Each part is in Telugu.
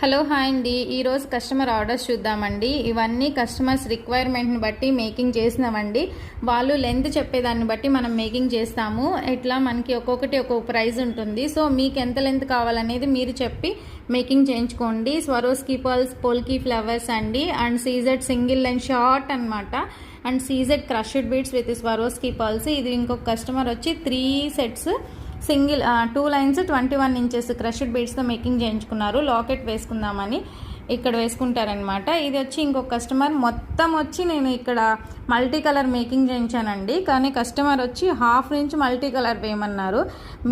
హలో హాయ్ అండి. ఈరోజు కస్టమర్ ఆర్డర్స్ చూద్దామండి. ఇవన్నీ కస్టమర్స్ రిక్వైర్మెంట్ని బట్టి మేకింగ్ చేసినామండి. వాళ్ళు లెంత్ చెప్పేదాన్ని బట్టి మనం మేకింగ్ చేస్తాము. ఇట్లా మనకి ఒక్కొక్కటి ఒక్కొక్క ప్రైస్ ఉంటుంది. సో మీకు ఎంత లెంత్ కావాలనేది మీరు చెప్పి మేకింగ్ చేయించుకోండి. స్వరోస్కీ పర్ల్స్, పోల్కీ ఫ్లవర్స్ అండి, and CZ single line short అనమాట, and CZ crushed beads with Swarovski pearls. ఇది ఇంకొక కస్టమర్ వచ్చి 3 sets single 2 lines 21 inches crushed బీడ్స్తో మేకింగ్ చేయించుకున్నారు. లాకెట్ వేసుకుందామని ఇక్కడ వేసుకుంటారనమాట. ఇది వచ్చి ఇంకొక కస్టమర్ మొత్తం వచ్చి నేను ఇక్కడ మల్టీ కలర్ మేకింగ్ చేయించానండి, కానీ కస్టమర్ వచ్చి హాఫ్ నుంచి మల్టీ కలర్ వేయమన్నారు.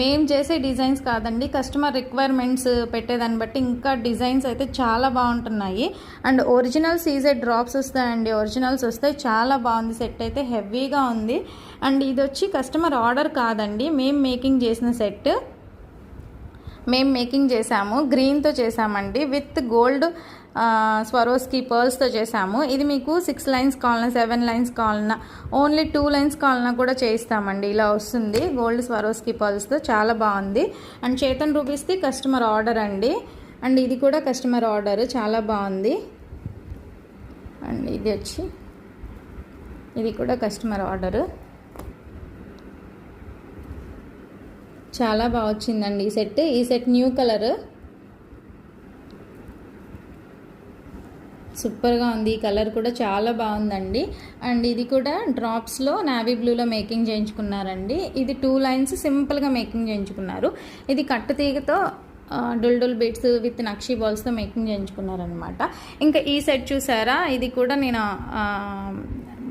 మేము చేసే డిజైన్స్ కాదండి, కస్టమర్ రిక్వైర్మెంట్స్ పెట్టేదాన్ని బట్టి ఇంకా డిజైన్స్ అయితే చాలా బాగుంటున్నాయి. అండ్ ఒరిజినల్ సీజెడ్ డ్రాప్స్ వస్తాయండి, ఒరిజినల్స్ వస్తాయి. చాలా బాగుంది, సెట్ అయితే హెవీగా ఉంది. అండ్ ఇది వచ్చి కస్టమర్ ఆర్డర్ కాదండి, మేము మేకింగ్ చేసిన సెట్. మేము మేకింగ్ చేసాము, గ్రీన్తో చేసామండి, విత్ గోల్డ్ స్వరోస్కీ పర్ల్స్తో చేసాము. ఇది మీకు 6 లైన్స్ కావాలన్నా, 7 లైన్స్ కావాలన్నా, ఓన్లీ 2 లైన్స్ కావాలన్నా కూడా చేయిస్తామండి. ఇలా వస్తుంది గోల్డ్ స్వరోస్కీ పర్ల్స్తో, చాలా బాగుంది. అండ్ చేతన్ రూపీస్ది కస్టమర్ ఆర్డర్ అండి. అండ్ ఇది కూడా కస్టమర్ ఆర్డర్, చాలా బాగుంది. అండ్ ఇది కూడా కస్టమర్ ఆర్డరు, చాలా బాగా వచ్చిందండి ఈ సెట్ న్యూ కలర్, సూపర్గా ఉంది. ఈ కలర్ కూడా చాలా బాగుందండి. అండ్ ఇది కూడా డ్రాప్స్లో నావీ బ్లూలో మేకింగ్ చేయించుకున్నారండి. ఇది 2 లైన్స్ సింపుల్గా మేకింగ్ చేయించుకున్నారు. ఇది కట్టు తీగతో డుల్ బీడ్స్ విత్ నక్షీ బాల్స్తో మేకింగ్ చేయించుకున్నారనమాట. ఇంకా ఈ సెట్ చూసారా, ఇది కూడా నేను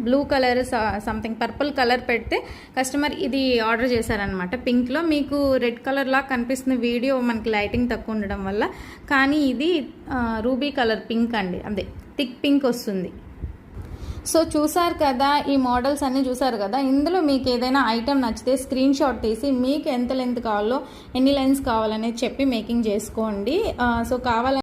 blue colour something purple colour పెడితే కస్టమర్ ఇది ఆర్డర్ చేశారనమాట. పింక్లో మీకు రెడ్ కలర్ లా కనిపిస్తుంది వీడియో, మనకి లైటింగ్ తక్కువ ఉండడం వల్ల, కానీ ఇది రూబీ కలర్ పింక్ అండి, అదే థిక్ పింక్ వస్తుంది. సో చూసారు కదా, ఈ మోడల్స్ అన్నీ చూసారు కదా. ఇందులో మీకు ఏదైనా ఐటెం నచ్చితే స్క్రీన్ షాట్ తీసి మీకు ఎంత లెంత్ కావాలో, ఎన్ని లైన్స్ కావాలనేది చెప్పి మేకింగ్ చేసుకోండి. సో కావాలని